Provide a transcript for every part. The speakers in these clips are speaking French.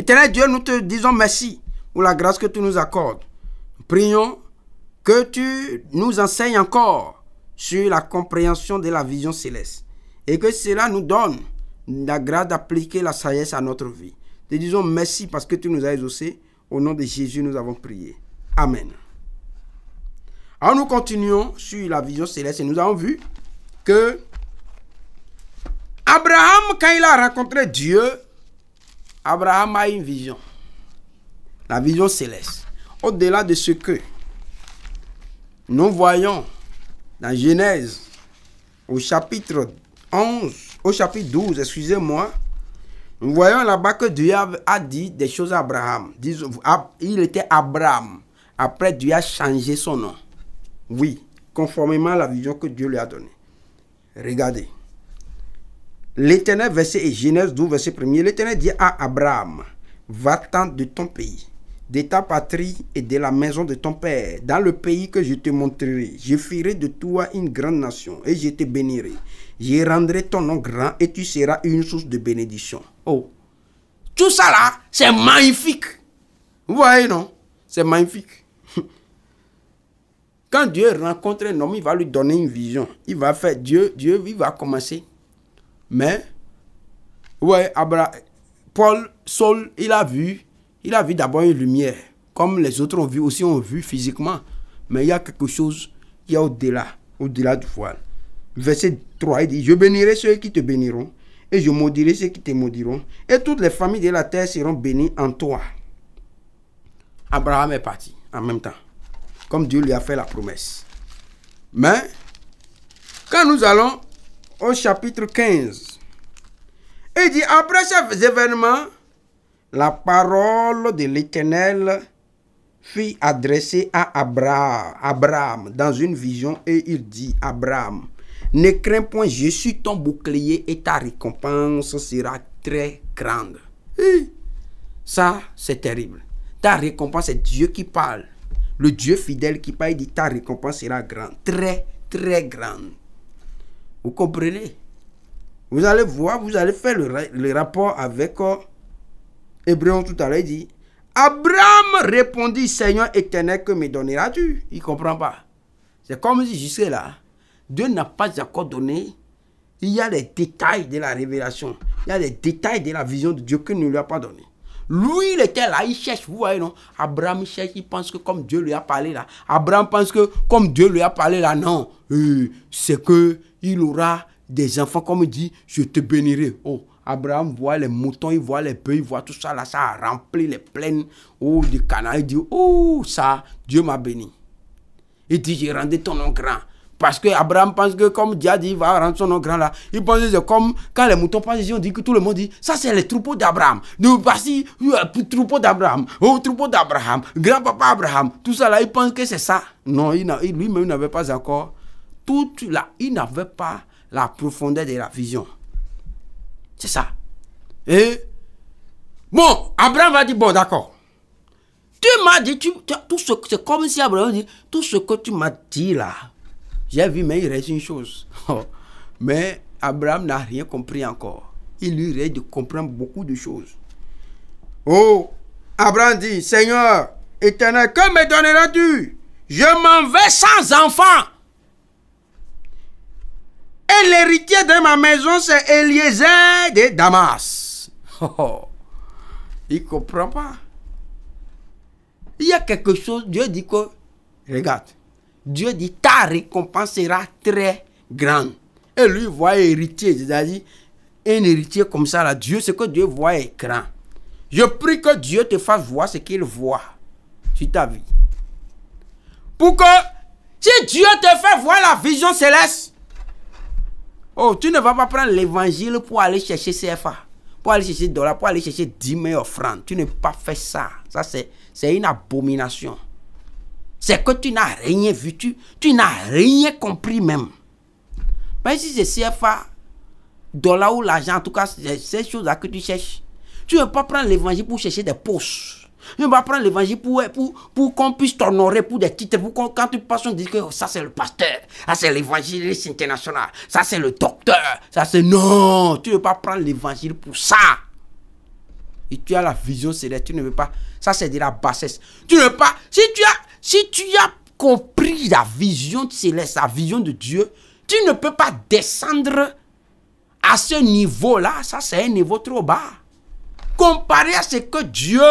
Éternel Dieu, nous te disons merci pour la grâce que tu nous accordes. Prions que tu nous enseignes encore sur la compréhension de la vision céleste et que cela nous donne la grâce d'appliquer la sagesse à notre vie. Te disons merci parce que tu nous as exaucés. Au nom de Jésus, nous avons prié. Amen. Alors nous continuons sur la vision céleste et nous avons vu que Abraham, quand il a rencontré Dieu, Abraham a une vision. La vision céleste. Au-delà de ce que nous voyons dans Genèse, au chapitre 11, au chapitre 12, excusez-moi, nous voyons là-bas que Dieu a dit des choses à Abraham. Il était Abraham. Après, Dieu a changé son nom. Oui, conformément à la vision que Dieu lui a donnée. Regardez. L'Éternel, verset Genèse 12, verset 1er, l'Éternel dit à Abraham, va-t'en de ton pays, de ta patrie et de la maison de ton père, dans le pays que je te montrerai. Je ferai de toi une grande nation et je te bénirai. Je rendrai ton nom grand et tu seras une source de bénédiction. Oh, tout ça là, c'est magnifique. Vous voyez, non? C'est magnifique. Quand Dieu rencontre un homme, il va lui donner une vision. Il va faire, Dieu, il va commencer. Mais, ouais, Saul, il a vu d'abord une lumière, comme les autres ont vu physiquement. Mais il y a quelque chose, il y a au-delà du voile. Verset 3, il dit, je bénirai ceux qui te béniront, et je maudirai ceux qui te maudiront, et toutes les familles de la terre seront bénies en toi. Abraham est parti en même temps, comme Dieu lui a fait la promesse. Mais, quand nous allons au chapitre 15, il dit, après ces événements, la parole de l'Éternel fut adressée à Abraham dans une vision et il dit, Abraham, ne crains point, je suis ton bouclier et ta récompense sera très grande. Et ça, c'est terrible. Ta récompense, c'est Dieu qui parle. Le Dieu fidèle qui parle, il dit, ta récompense sera grande, très, très grande. Vous comprenez? Vous allez voir, vous allez faire le rapport avec Hébreu tout à l'heure, il dit, Abraham répondit, Seigneur éternel, que me donneras-tu? Il ne comprend pas. C'est comme si jusque là, Dieu n'a pas encore donné. Il y a les détails de la révélation. Il y a les détails de la vision de Dieu que ne lui a pas donné. Lui, il était là, il cherche, vous voyez, non? Abraham cherche, il pense que comme Dieu lui a parlé là. Abraham pense que comme Dieu lui a parlé là, non. C'est que il aura des enfants, comme il dit, je te bénirai. Oh, Abraham voit les moutons, il voit les bœufs, il voit tout ça là, ça a rempli les plaines du Canaan. Il dit, oh, ça, Dieu m'a béni. Il dit, j'ai rendu ton nom grand. Parce que Abraham pense que comme Dieu a dit, il va rendre son nom grand là. Il pense que c'est comme quand les moutons passent ici, on dit que tout le monde dit, ça c'est les troupeaux d'Abraham. Nous voici, troupeau d'Abraham, troupeau d'Abraham, grand-papa Abraham. Tout ça là, il pense que c'est ça. Non, lui-même n'avait pas encore, il n'avait pas la profondeur de la vision. C'est ça. Et, bon, Abraham va dire, bon d'accord. Tu m'as dit, c'est comme si Abraham dit, tout ce que tu m'as dit là, j'ai vu, mais il reste une chose. Mais Abraham n'a rien compris encore. Il lui reste de comprendre beaucoup de choses. Oh, Abraham dit, Seigneur éternel, que me donneras-tu? Je m'en vais sans enfant. Et l'héritier de ma maison, c'est Eliezer de Damas. Il ne comprend pas. Il y a quelque chose, Dieu dit que, regarde, Dieu dit, ta récompense sera très grande. Et lui voit héritier, c'est-à-dire, un héritier comme ça, là, Dieu, ce que Dieu voit est grand. Je prie que Dieu te fasse voir ce qu'il voit sur ta vie. Pour que, si Dieu te fait voir la vision céleste, oh, tu ne vas pas prendre l'évangile pour aller chercher CFA, pour aller chercher dollars, pour aller chercher 10 000 offrandes. Tu ne peux pas faire ça. Ça, c'est une abomination. C'est que tu n'as rien vu, tu n'as rien compris même. Mais si c'est CFA, dollars ou l'argent, en tout cas, c'est ces choses-là que tu cherches. Tu ne peux pas prendre l'évangile pour chercher des postes. Tu ne peux pas prendre l'évangile pour qu'on puisse t'honorer pour des titres. Pour quand tu passes, on dit que oh, ça c'est le pasteur, ça c'est l'évangéliste international, ça c'est le docteur, ça c'est... Non, tu ne peux pas prendre l'évangile pour ça. et tu as la vision céleste, tu ne veux pas. Ça, c'est de la bassesse. Tu ne veux pas. Si tu as compris la vision céleste, la vision de Dieu, tu ne peux pas descendre à ce niveau-là. Ça, c'est un niveau trop bas. Comparé à ce que Dieu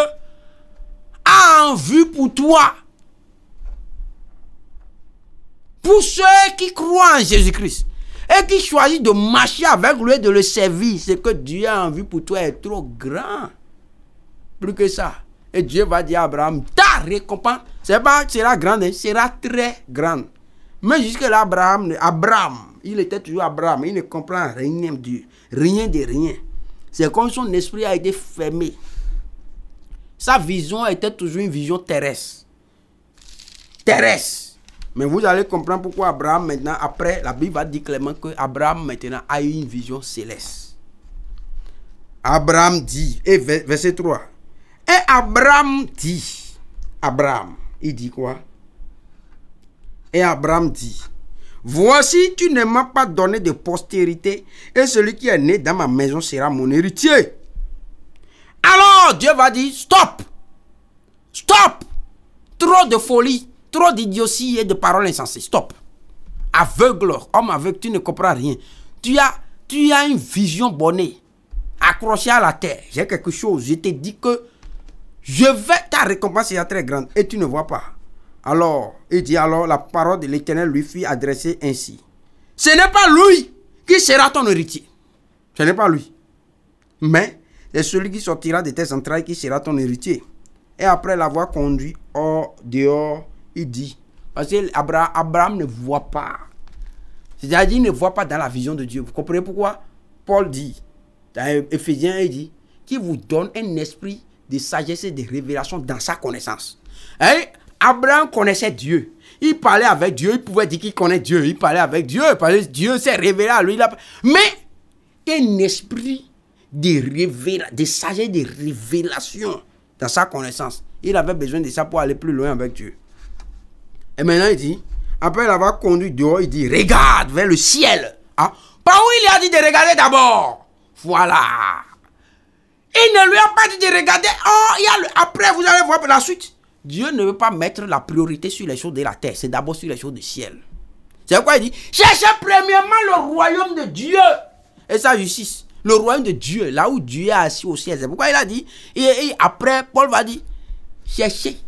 a en vue pour toi. Pour ceux qui croient en Jésus-Christ et qui choisissent de marcher avec lui et de le servir, ce que Dieu a en vue pour toi est trop grand. Plus que ça. Et Dieu va dire à Abraham, ta récompense, sera grande, sera très grande. Mais jusque-là, Abraham, il était toujours Abraham, il ne comprend rien de Dieu, rien de rien. C'est comme son esprit a été fermé. Sa vision était toujours une vision terrestre. Terrestre. Mais vous allez comprendre pourquoi Abraham maintenant, après, la Bible va dire clairement que Abraham maintenant a eu une vision céleste. Abraham dit, et verset 3. Et Abraham dit, il dit quoi? Et Abraham dit, voici, tu ne m'as pas donné de postérité, et celui qui est né dans ma maison sera mon héritier. Alors Dieu va dire, stop! Stop! Trop de folie, trop d'idiotie et de paroles insensées. Stop! Aveugle, homme aveugle, tu ne comprends rien. Tu as une vision bonnée, accrochée à la terre. J'ai quelque chose, je te dis que ta récompense est très grande et tu ne vois pas. Alors, il dit, alors la parole de l'Éternel lui fut adressée ainsi. Ce n'est pas lui qui sera ton héritier. Ce n'est pas lui. Mais c'est celui qui sortira de tes entrailles qui sera ton héritier. Et après l'avoir conduit dehors, il dit, parce qu'Abraham ne voit pas. C'est-à-dire, il ne voit pas dans la vision de Dieu. Vous comprenez pourquoi? Paul dit, dans Éphésiens, il dit, qui vous donne un esprit de sagesse et de révélation dans sa connaissance. Et Abraham connaissait Dieu. Il parlait avec Dieu. Il pouvait dire qu'il connaît Dieu. Il parlait avec Dieu. Parce que Dieu s'est révélé à lui. Mais un esprit de sagesse, de révélation dans sa connaissance. Il avait besoin de ça pour aller plus loin avec Dieu. Et maintenant il dit, après l'avoir conduit dehors, il dit, regarde vers le ciel. Hein? Par où il a dit de regarder d'abord? Voilà. Il ne lui a pas dit de regarder. Oh, après vous allez voir la suite. Dieu ne veut pas mettre la priorité sur les choses de la terre. C'est d'abord sur les choses du ciel. C'est pourquoi il dit, cherchez premièrement le royaume de Dieu et sa justice. Le royaume de Dieu, là où Dieu est assis au ciel. C'est pourquoi il a dit, et après Paul va dire, cherchez,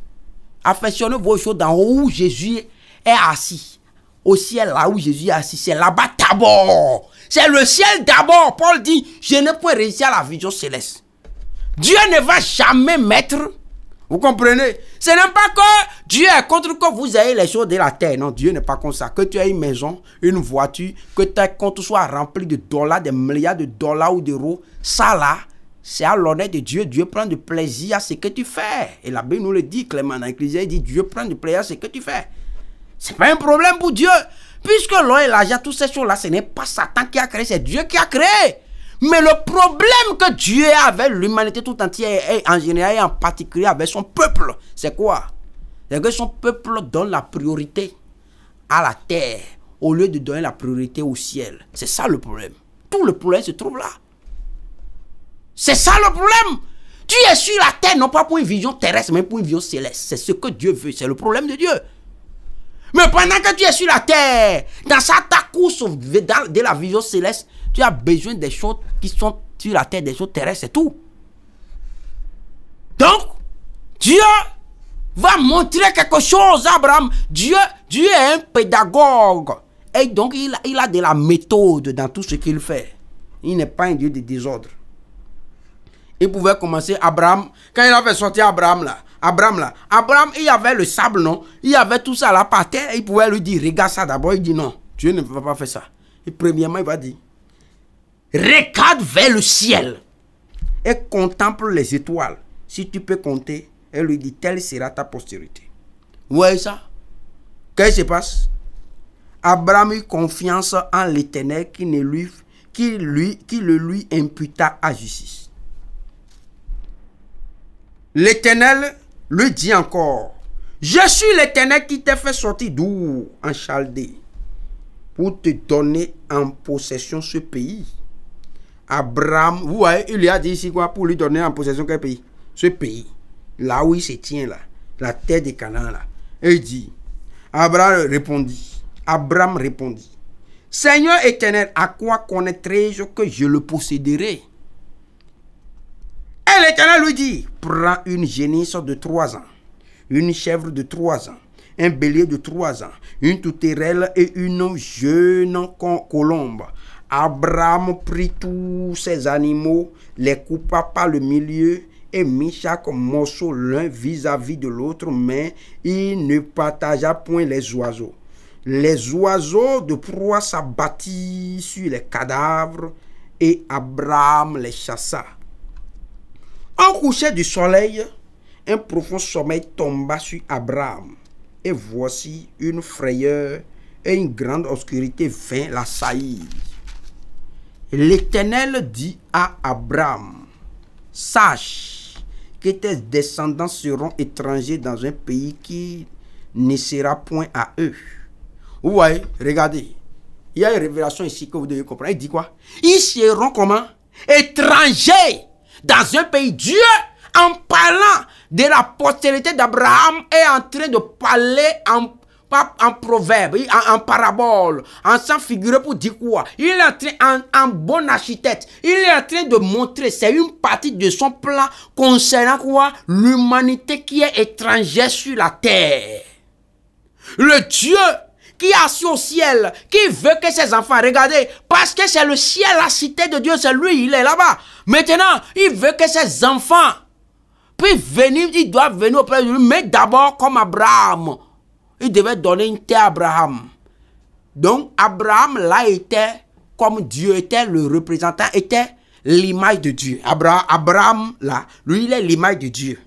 affectionnez vos choses dans où Jésus est assis. Au ciel, là où Jésus est assis, c'est là-bas d'abord. C'est le ciel d'abord. Paul dit, je ne peux réussir à la vision céleste. Dieu ne va jamais mettre, vous comprenez? Ce n'est pas que Dieu est contre que vous ayez les choses de la terre. Non, Dieu n'est pas comme ça. Que tu aies une maison, une voiture, que tes comptes soient remplis de dollars, des milliards de dollars ou d'euros. Ça là, c'est à l'honneur de Dieu. Dieu prend du plaisir à ce que tu fais. Et la Bible nous le dit clairement dans l'Ecclésiaste, il dit Dieu prend du plaisir à ce que tu fais. Ce n'est pas un problème pour Dieu. Puisque l'or et l'argent, toutes ces choses-là, ce n'est pas Satan qui a créé, c'est Dieu qui a créé. Mais le problème que Dieu a avec l'humanité tout entière, et en général et en particulier avec son peuple, c'est quoi? C'est que son peuple donne la priorité à la terre au lieu de donner la priorité au ciel. C'est ça le problème. Tout le problème se trouve là. C'est ça le problème. Tu es sur la terre non pas pour une vision terrestre, mais pour une vision céleste. C'est ce que Dieu veut. C'est le problème de Dieu. Mais pendant que tu es sur la terre, dans ta course de la vision céleste, tu as besoin des choses qui sont sur la terre, des choses terrestres, c'est tout. Donc, Dieu va montrer quelque chose à Abraham. Dieu est un pédagogue. Et donc, il a de la méthode dans tout ce qu'il fait. Il n'est pas un Dieu de désordre. Il pouvait commencer Abraham, quand il avait sorti Abraham, il y avait le sable, non? Il y avait tout ça là par terre. Il pouvait lui dire, regarde ça d'abord. Il dit non, Dieu ne va pas faire ça. Et premièrement, il va dire, regarde vers le ciel et contemple les étoiles. Si tu peux compter, elle lui dit, telle sera ta postérité. Vous voyez ça? Qu'est-ce qui se passe? Abraham eut confiance en l'Éternel qui le lui imputa à justice. L'Éternel lui dit encore, je suis l'Éternel qui t'a fait sortir d'Our en Chaldée pour te donner en possession ce pays. Abraham, vous voyez, il lui a dit ici quoi pour lui donner en possession quel pays? Ce pays, là où il se tient là, la terre de Canaan là. Et il dit, Abraham répondit, Seigneur éternel, à quoi connaîtrai-je que je le posséderai? Et l'Éternel lui dit, prends une génisse de 3 ans, une chèvre de 3 ans, un bélier de 3 ans, une touterelle et une jeune colombe. Abraham prit tous ces animaux, les coupa par le milieu et mit chaque morceau l'un vis-à-vis de l'autre, mais il ne partagea point les oiseaux. Les oiseaux de proie s'abattirent sur les cadavres et Abraham les chassa. Au coucher du soleil, un profond sommeil tomba sur Abraham. Et voici une frayeur et une grande obscurité vint l'assaillir. L'Éternel dit à Abraham, sache que tes descendants seront étrangers dans un pays qui ne sera point à eux. Vous voyez, regardez, il y a une révélation ici que vous devez comprendre. Il dit quoi? Ils seront comment? Étrangers dans un pays. Dieu, en parlant de la postérité d'Abraham, est en train de parler en proverbe, en parabole, en sans figuré pour dire quoi? Il est en train, en bon architecte, il est en train de montrer, c'est une partie de son plan concernant quoi? L'humanité qui est étrangère sur la terre. Le Dieu qui est assis au ciel, qui veut que ses enfants, regardez, parce que c'est le ciel, la cité de Dieu, c'est lui, il est là-bas. Maintenant, il veut que ses enfants puissent venir, ils doivent venir auprès de lui, mais d'abord comme Abraham. Il devait donner une terre à Abraham. Donc, Abraham, là, était comme Dieu était, le représentant était l'image de Dieu. Abraham, là, lui, il est l'image de Dieu.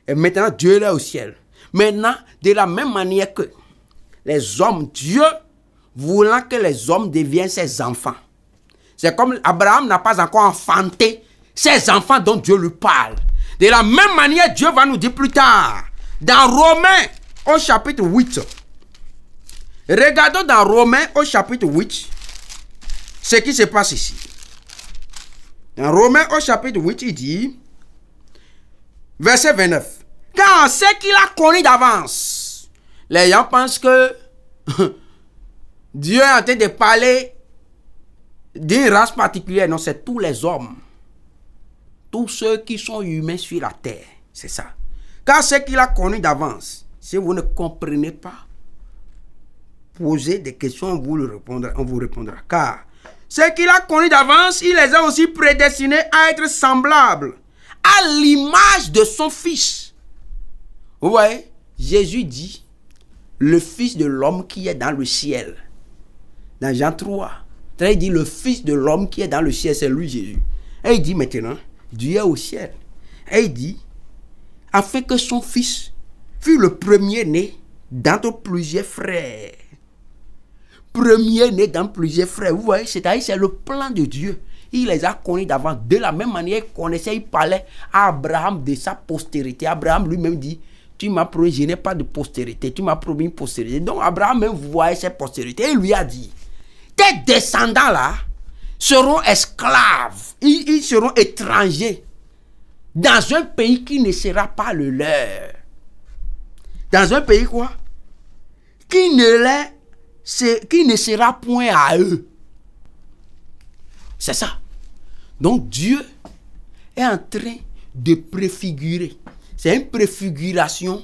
Et maintenant, Dieu est au ciel. Maintenant, de la même manière que les hommes, Dieu voulant que les hommes deviennent ses enfants. C'est comme Abraham n'a pas encore enfanté ses enfants dont Dieu lui parle. De la même manière, Dieu va nous dire plus tard, dans Romains, au chapitre 8. Regardons dans Romains, au chapitre 8, ce qui se passe ici. Dans Romains, au chapitre 8, il dit, verset 29, car ce qu'il a connu d'avance, les gens pensent que Dieu est en train de parler d'une race particulière. Non, c'est tous les hommes. Tous ceux qui sont humains sur la terre. C'est ça. Car ce qu'il a connu d'avance, si vous ne comprenez pas, posez des questions, on vous répondra. Car ce qu'il a connu d'avance, il les a aussi prédestinés à être semblables à l'image de son Fils. Vous voyez, Jésus dit, le Fils de l'homme qui est dans le ciel. Dans Jean 3, il dit, le Fils de l'homme qui est dans le ciel, c'est lui Jésus. Et il dit maintenant, Dieu est au ciel. Et il dit, afin que son Fils fût le premier-né d'entre plusieurs frères. Premier-né dans plusieurs frères. Vous voyez, c'est-à-dire c'est le plan de Dieu. Il les a connus d'avant. De la même manière, il connaissait, il parlait à Abraham de sa postérité. Abraham lui-même dit, tu m'as promis, je n'ai pas de postérité. Tu m'as promis une postérité. Donc Abraham même voyait cette postérité. Il lui a dit, tes descendants là seront esclaves. Ils seront étrangers dans un pays qui ne sera pas le leur. Dans un pays quoi? Qui ne sera point à eux. C'est ça. Donc Dieu est en train de préfigurer. C'est une préfiguration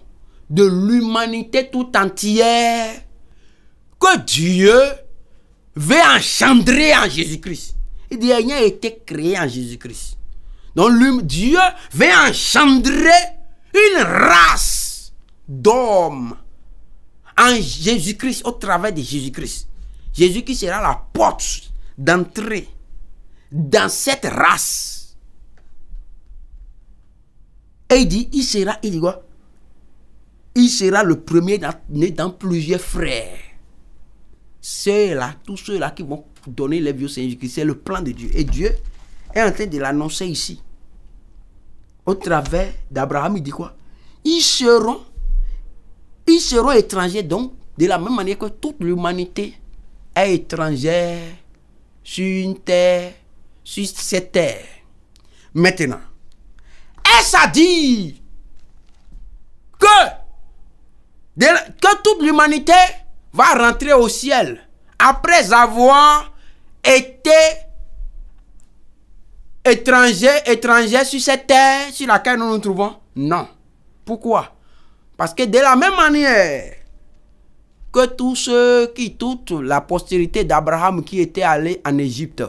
de l'humanité tout entière que Dieu veut engendrer en Jésus-Christ. Il dit, rien n'a été créé en Jésus-Christ. Donc Dieu veut engendrer une race d'hommes en Jésus-Christ, au travers de Jésus-Christ. Jésus qui sera la porte d'entrée dans cette race. Et il dit, il dit quoi? Il sera le premier né dans plusieurs frères. Ceux-là, tous ceux-là qui vont donner les vieux Seigneur Jésus-Christ, c'est le plan de Dieu. Et Dieu est en train de l'annoncer ici. Au travers d'Abraham, il dit quoi? Ils seront étrangers, donc, de la même manière que toute l'humanité est étrangère sur une terre sur cette terre. Maintenant, est-ce à dire que toute l'humanité va rentrer au ciel après avoir été étranger sur cette terre sur laquelle nous nous trouvons? Non. Pourquoi? Parce que de la même manière que tous ceux toute la postérité d'Abraham qui était allé en Égypte,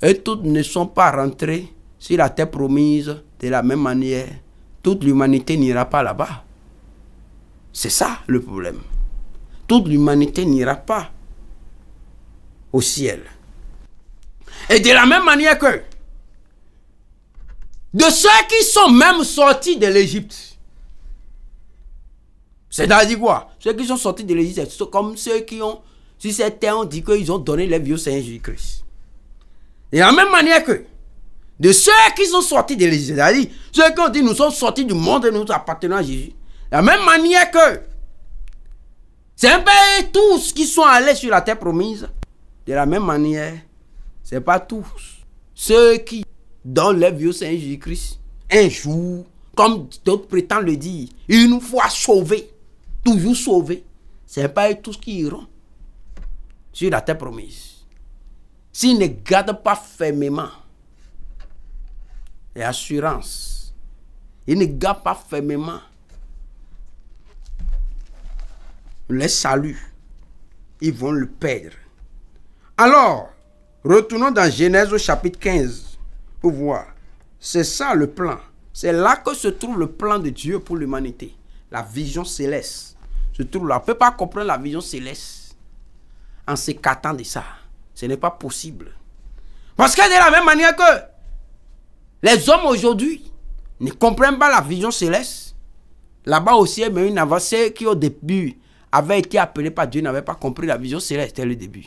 et tous ne sont pas rentrés sur la terre promise, de la même manière, toute l'humanité n'ira pas là-bas. C'est ça le problème. Toute l'humanité n'ira pas au ciel. Et de la même manière que de ceux qui sont même sortis de l'Égypte, c'est-à-dire quoi? Ceux qui sont sortis de l'Égypte, c'est comme ceux qui ont, sur cette terre, on dit qu'ils ont donné leur vie au Seigneur Jésus-Christ. Et de la même manière que de ceux qui sont sortis de l'Égypte, c'est-à-dire ceux qui ont dit nous sommes sortis du monde et nous appartenons à Jésus. De la même manière que c'est un peu tous qui sont allés sur la terre promise. De la même manière, ce n'est pas tous ceux qui donnent leur vie au Seigneur Jésus-Christ. Un jour, comme d'autres prétendent le dire, une fois sauvés, toujours sauvés. Ce n'est pas tous qui iront sur la terre promise. S'ils ne gardent pas fermement et assurance, ils ne gardent pas fermement le salut, ils vont le perdre. Alors, retournons dans Genèse au chapitre 15 pour voir. C'est ça le plan. C'est là que se trouve le plan de Dieu pour l'humanité. La vision céleste se trouve là. On ne peut pas comprendre la vision céleste en s'écartant de ça. Ce n'est pas possible. Parce que de la même manière que les hommes aujourd'hui ne comprennent pas la vision céleste, là-bas aussi, il y a une avancée qui au début avait été appelée par Dieu, n'avait pas compris la vision céleste dès le début.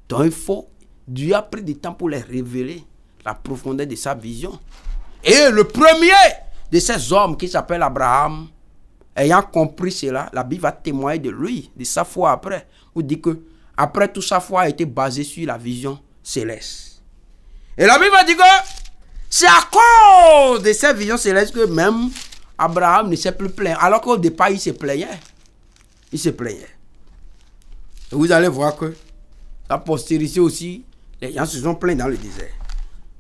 Donc il faut, Dieu a pris du temps pour les révéler la profondeur de sa vision. Et le premier de ces hommes qui s'appelle Abraham, ayant compris cela, la Bible va témoigner de lui, de sa foi après. On dit que après tout, sa foi a été basée sur la vision céleste. Et la Bible va dire que c'est à cause de cette vision céleste que même Abraham ne s'est plus plaint. Alors qu'au départ, il se plaignait. Il se plaignait. Et vous allez voir que la postérité aussi, les gens se sont plaints dans le désert.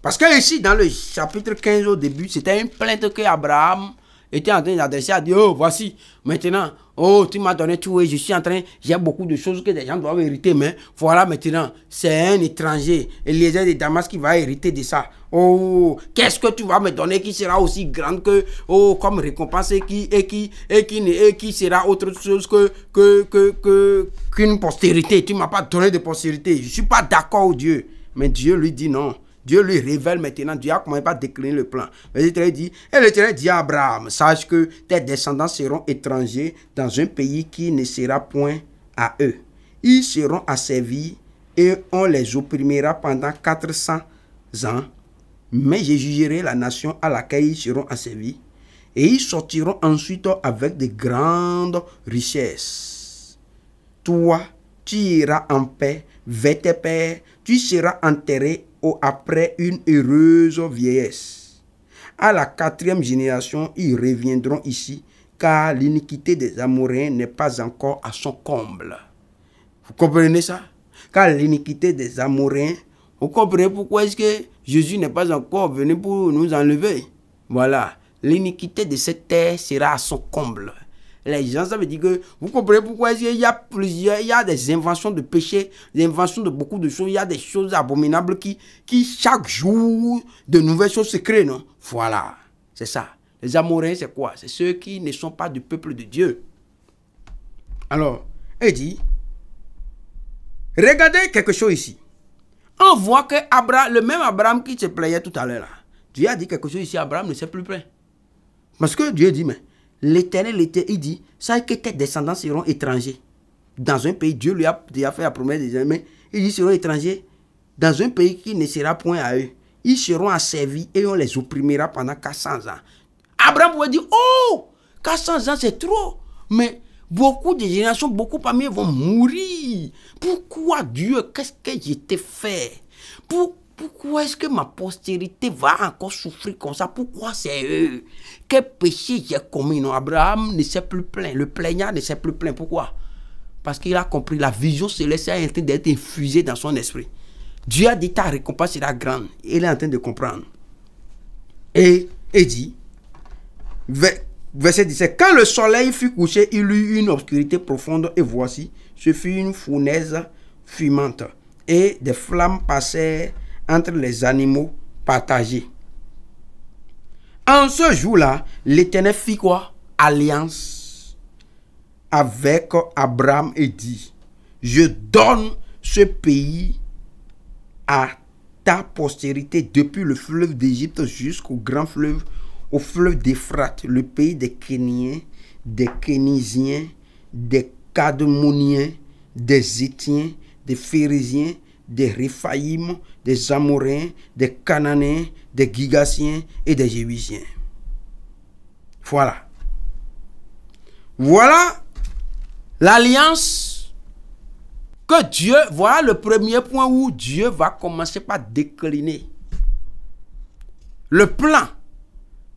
Parce que ici, dans le chapitre 15 au début, c'était une plainte que Abraham était en train d'adresser à Dieu. Oh, voici, maintenant, oh, tu m'as donné tout et je suis en train, j'ai beaucoup de choses que les gens doivent hériter, mais voilà maintenant, c'est un étranger, Eliezer de Damas qui va hériter de ça. Oh, qu'est-ce que tu vas me donner qui sera aussi grande que, oh, comme récompense et qui sera autre chose qu'une postérité. Tu ne m'as pas donné de postérité. Je ne suis pas d'accord, Dieu. Mais Dieu lui dit non. Dieu lui révèle maintenant, Dieu a commencé à décliner le plan. Et l'Éternel dit à Abraham, sache que tes descendants seront étrangers dans un pays qui ne sera point à eux. Ils seront asservis et on les opprimera pendant 400 ans. Mais je jugerai la nation à laquelle ils seront asservis et ils sortiront ensuite avec de grandes richesses. Toi, tu iras en paix vers tes pères, tu seras enterré après une heureuse vieillesse. À la 4e génération, ils reviendront ici, car l'iniquité des Amoréens n'est pas encore à son comble. Vous comprenez ça? Car l'iniquité des Amoréens, vous comprenez pourquoi est-ce que Jésus n'est pas encore venu pour nous enlever? Voilà, l'iniquité de cette terre sera à son comble. Les gens, ça veut dire que vous comprenez pourquoi il y a des inventions de péché, des inventions de beaucoup de choses, il y a des choses abominables qui chaque jour, de nouvelles choses se créent, non? Voilà, c'est ça. Les Amoréens, c'est quoi? C'est ceux qui ne sont pas du peuple de Dieu. Alors, il dit, regardez quelque chose ici. On voit que le même Abraham qui se plaignait tout à l'heure, là, Dieu a dit quelque chose ici, Abraham ne s'est plus plaint. Parce que Dieu dit, mais l'Éternel, il dit, sache que tes descendants seront étrangers. Dans un pays, Dieu lui a déjà fait la promesse des amis. Il dit, ils seront étrangers dans un pays qui ne sera point à eux. Ils seront asservis et on les opprimera pendant 400 ans. Abraham pouvait dire, oh, 400 ans c'est trop. Mais beaucoup de générations, beaucoup parmi eux vont mourir. Pourquoi Dieu, qu'est-ce que je t'ai fait? pourquoi est-ce que ma postérité va encore souffrir comme ça? Pourquoi c'est eux? Quel péché j'ai commis? Non, Abraham ne s'est plus plaint. Le plaignant ne s'est plus plaint. Pourquoi? Parce qu'il a compris la vision céleste est en train d'être infusée dans son esprit. Dieu a dit ta récompense sera grande. Il est en train de comprendre. Et dit, verset 17, quand le soleil fut couché, il eut une obscurité profonde et voici, ce fut une fournaise fumante et des flammes passèrent entre les animaux partagés. En ce jour-là, l'Éternel fit quoi? Alliance avec Abraham et dit, je donne ce pays à ta postérité depuis le fleuve d'Égypte jusqu'au grand fleuve, au fleuve d'Euphrate, le pays des Kéniens, des Kénisiens, des Cadmoniens, des Hétiens, des Phérésiens, des Réphaïm, des Amoréens, des Cananéens, des Gigassiens et des Jébusiens. Voilà. Voilà l'alliance que Dieu, voilà le premier point où Dieu va commencer par décliner le plan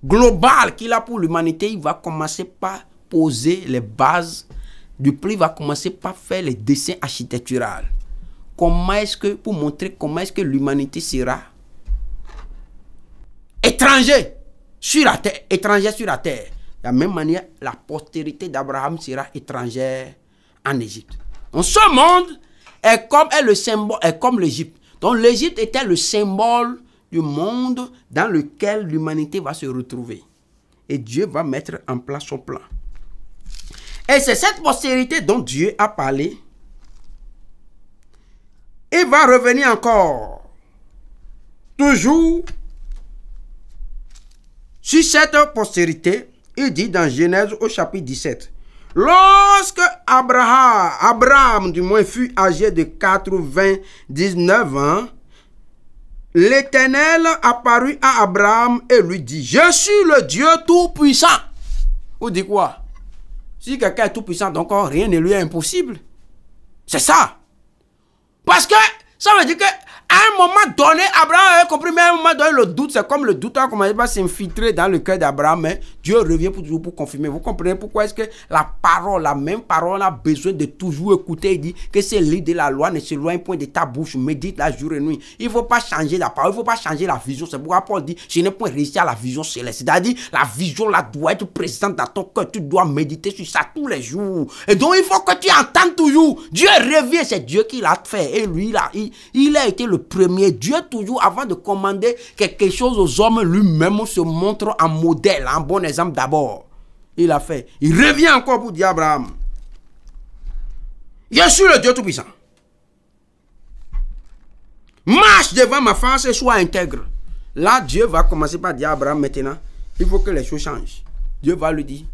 global qu'il a pour l'humanité. Il va commencer par poser les bases du plan. Il va commencer par faire les dessins architecturaux. Comment est-ce que, pour montrer comment est-ce que l'humanité sera étranger sur la terre, étranger sur la terre. De la même manière, la postérité d'Abraham sera étrangère en Égypte. Donc ce monde est le symbole, est comme l'Égypte. Donc l'Égypte était le symbole du monde dans lequel l'humanité va se retrouver. Et Dieu va mettre en place son plan. Et c'est cette postérité dont Dieu a parlé. Il va revenir encore, toujours sur cette postérité. Il dit dans Genèse au chapitre 17, lorsque Abraham du moins fut âgé de 99 ans, l'Éternel apparut à Abraham et lui dit, je suis le Dieu tout-puissant. Vous dites quoi? Si quelqu'un est tout-puissant, donc rien ne lui est impossible. C'est ça. Parce que ça veut dire qu'à un moment donné, Abraham a compris, mais à un moment donné, le doute, c'est comme le doute a commencé à s'infiltrer dans le cœur d'Abraham, mais Dieu revient toujours pour confirmer. Vous comprenez pourquoi est-ce que la parole, la même parole, a besoin de toujours écouter. Il dit que c'est l'idée de la loi ne s'éloigne point de ta bouche, médite la jour et nuit. Il ne faut pas changer la parole, il ne faut pas changer la vision. C'est pourquoi Paul dit, je n'ai point réussi à la vision céleste. C'est-à-dire, la vision là doit être présente dans ton cœur. Tu dois méditer sur ça tous les jours. Et donc, il faut que tu entendes toujours. Dieu revient, c'est Dieu qui l'a fait. Et lui, là, il a été le premier. Dieu, toujours, avant de commander quelque chose aux hommes, lui-même se montre en modèle, en bon exemple d'abord. Il a fait. Il revient encore pour dire à Abraham, je suis le Dieu Tout-Puissant. Marche devant ma face et sois intègre. Là, Dieu va commencer par dire à Abraham, maintenant, il faut que les choses changent. Dieu va lui dire,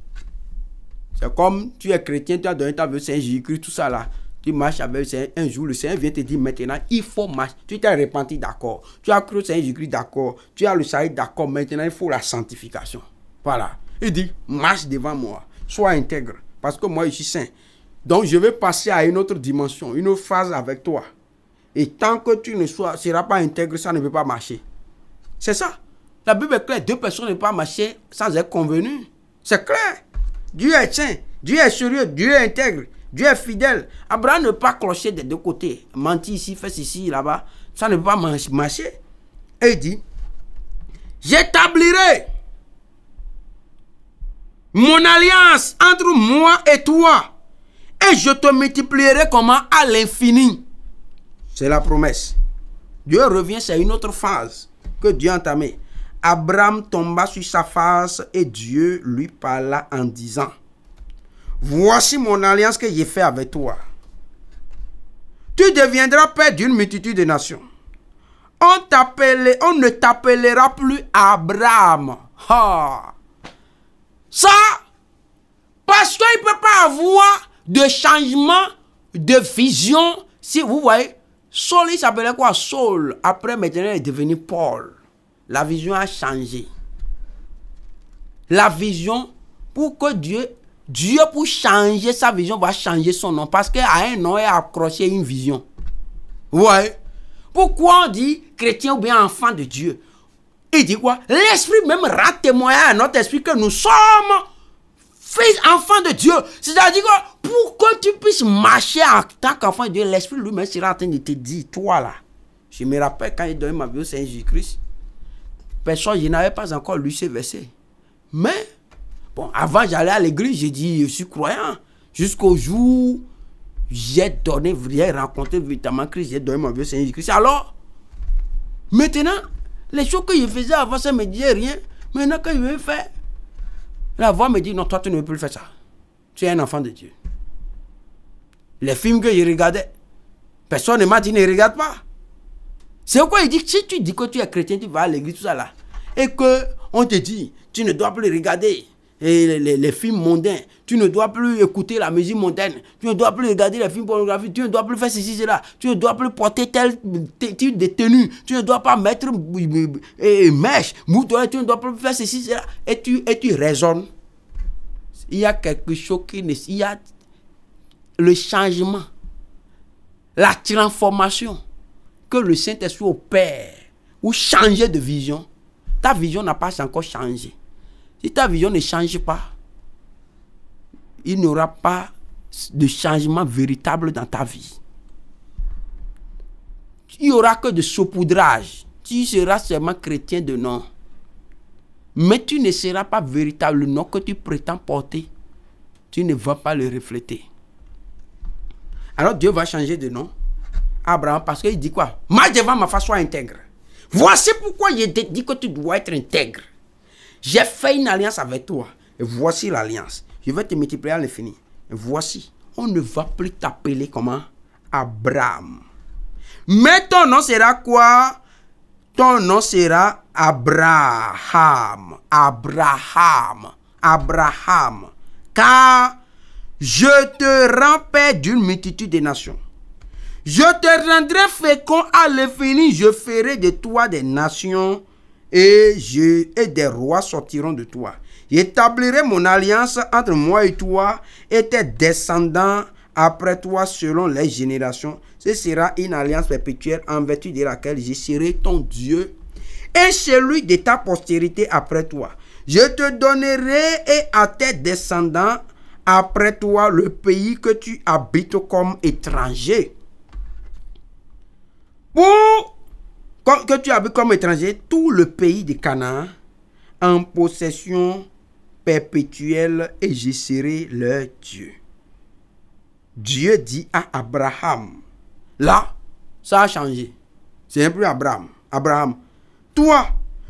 c'est comme tu es chrétien, tu as donné ta vie au Seigneur Jésus-Christ, tout ça là. Tu marches avec le Seigneur, un jour le Seigneur vient te dire maintenant, il faut marcher. Tu t'es repenti, d'accord. Tu as cru au Seigneur Jésus-Christ, d'accord. Tu as le salut, d'accord. Maintenant, il faut la sanctification. Voilà. Il dit, marche devant moi. Sois intègre. Parce que moi, je suis saint. Donc, je vais passer à une autre dimension, une autre phase avec toi. Et tant que tu ne seras pas intègre, ça ne peut pas marcher. C'est ça. La Bible est claire. Deux personnes ne peuvent pas marcher sans être convenues. C'est clair. Dieu est saint. Dieu est sérieux. Dieu est intègre. Dieu est fidèle. Abraham ne peut pas clocher des deux côtés. Mentir ici, faire ici, là-bas. Ça ne peut pas marcher. Et il dit, j'établirai mon alliance entre moi et toi. Et je te multiplierai comment? À l'infini. C'est la promesse. Dieu revient, c'est une autre phase que Dieu a entamée. Abraham tomba sur sa face et Dieu lui parla en disant, voici mon alliance que j'ai faite avec toi. Tu deviendras père d'une multitude de nations. On ne t'appellera plus Abraham. Ha. Ça, parce qu'il ne peut pas avoir de changement de vision. Si vous voyez, Saul, il s'appelait quoi? Saul. Après, maintenant, il est devenu Paul. La vision a changé. La vision, pour que Dieu, pour changer sa vision, va changer son nom. Parce qu'à un nom, il a accroché une vision. Vous voyez? Pourquoi on dit chrétien ou bien enfant de Dieu? Il dit quoi? L'esprit même rend témoignage à notre esprit que nous sommes fils, enfants de Dieu. C'est-à-dire que pour que tu puisses marcher en tant qu'enfant de Dieu, l'esprit lui-même sera en train de te dire, toi là. Je me rappelle quand il donnait ma vie au Seigneur Jésus-Christ, personne, je n'avais pas encore lu ce verset. Mais, bon, avant j'allais à l'église, j'ai dit, je suis croyant. Jusqu'au jour où j'ai rencontré véritablement Christ, j'ai donné ma vie au Seigneur Jésus-Christ. Alors, maintenant, les choses que je faisais avant, ça ne me disait rien. Maintenant, quand je veux faire, la voix me dit, non, toi, tu ne veux plus faire ça. Tu es un enfant de Dieu. Les films que je regardais, personne ne m'a dit, ne regarde pas. C'est pourquoi il dit, si tu dis que tu es chrétien, tu vas à l'église, tout ça là, et qu'on te dit, tu ne dois plus regarder les films mondains, tu ne dois plus écouter la musique mondaine, tu ne dois plus regarder les films pornographiques, tu ne dois plus faire ceci, cela, tu ne dois plus porter tel type de tenue, tu ne dois pas mettre mèche, mouton, tu ne dois plus faire ceci, cela, et tu raisonnes. Il y a quelque chose qui ne... Il y a le changement, la transformation que le Saint-Esprit opère ou changer de vision. Ta vision n'a pas encore changé. Si ta vision ne change pas, il n'y aura pas de changement véritable dans ta vie. Il n'y aura que de saupoudrage. Tu seras seulement chrétien de nom. Mais tu ne seras pas véritable. Le nom que tu prétends porter, tu ne vas pas le refléter. Alors Dieu va changer de nom. Abraham, parce qu'il dit quoi? Marche devant ma face, sois intègre. Voici pourquoi je te dis que tu dois être intègre. J'ai fait une alliance avec toi. Et voici l'alliance. Je vais te multiplier à l'infini. Et voici, on ne va plus t'appeler comment? Abraham. Mais ton nom sera quoi? Ton nom sera Abraham. Abraham. Abraham. Car je te rends père d'une multitude de nations. Je te rendrai fécond à l'infini. Je ferai de toi des nations et des rois sortiront de toi. J'établirai mon alliance entre moi et toi et tes descendants après toi selon les générations. Ce sera une alliance perpétuelle en vertu de laquelle je serai ton Dieu et celui de ta postérité après toi. Je te donnerai et à tes descendants après toi le pays que tu habites comme étranger. Que tu habites comme étranger, tout le pays de Canaan en possession perpétuelle et je serai leur Dieu. Dieu dit à Abraham, là, ça a changé. C'est plus Abraham. Abraham, toi,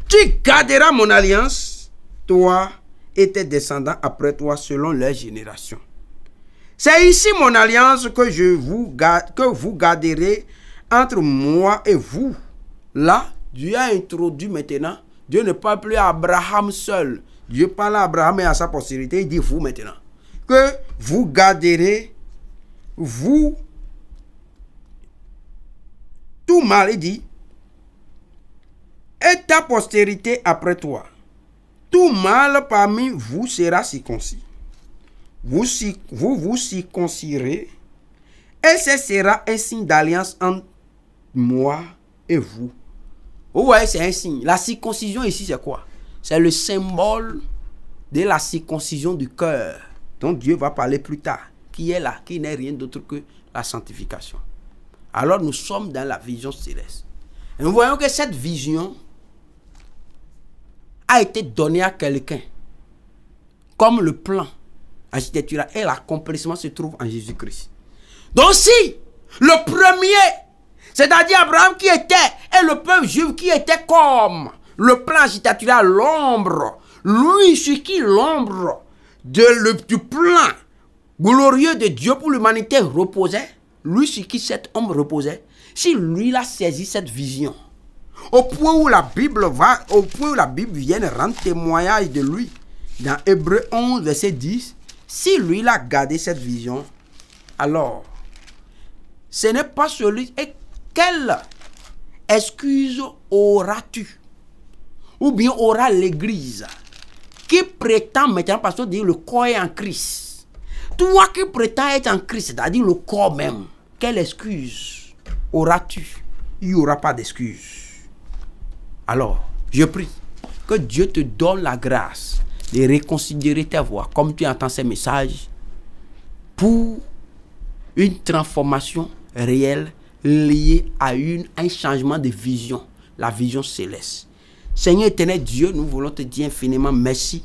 tu garderas mon alliance, toi et tes descendants après toi selon leur génération. C'est ici mon alliance que vous garderez entre moi et vous. Là, Dieu a introduit maintenant. Dieu ne parle plus à Abraham seul. Dieu parle à Abraham et à sa postérité. Il dit vous maintenant. Que vous garderez, vous, tout mal, il dit, et ta postérité après toi. Tout mâle parmi vous sera circoncis. Vous vous circoncirez, et ce sera un signe d'alliance entre moi et vous. Vous voyez, c'est un signe. La circoncision ici, c'est quoi? C'est le symbole de la circoncision du cœur, dont Dieu va parler plus tard, qui est là, qui n'est rien d'autre que la sanctification. Alors nous sommes dans la vision céleste. Et nous voyons que cette vision a été donnée à quelqu'un, comme le plan architectural et l'accomplissement se trouve en Jésus-Christ. Donc si le premier, c'est-à-dire Abraham qui était, et le peuple juif qui était comme le plan architectural, l'ombre, lui sur qui l'ombre du plan glorieux de Dieu pour l'humanité reposait, lui sur qui cette ombre reposait, si lui il a saisi cette vision, au point où la Bible vient rendre témoignage de lui, dans Hébreux 11, verset 10, si lui il a gardé cette vision, alors, ce n'est pas celui... Et quelle excuse auras-tu? Ou bien aura l'Église qui prétend maintenant, parce qu'on dit le corps est en Christ. Toi qui prétends être en Christ, c'est-à-dire le corps même, quelle excuse auras-tu il n'y aura pas d'excuses. Alors, je prie que Dieu te donne la grâce de reconsidérer tes voix comme tu entends ces messages pour une transformation réelle liée à un changement de vision, la vision céleste. Seigneur éternel Dieu, nous voulons te dire infiniment merci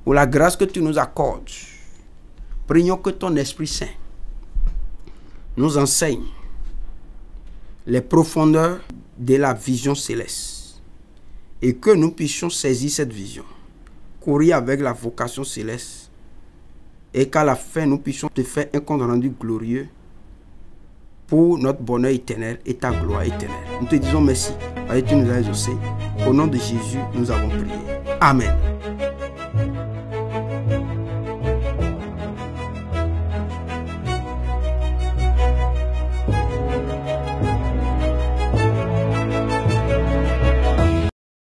pour la grâce que tu nous accordes. Prions que ton Esprit Saint nous enseigne les profondeurs de la vision céleste et que nous puissions saisir cette vision, courir avec la vocation céleste et qu'à la fin nous puissions te faire un compte rendu glorieux pour notre bonheur éternel et ta gloire éternelle. Nous te disons merci parce que tu nous as exaucés. Au nom de Jésus, nous avons prié. Amen.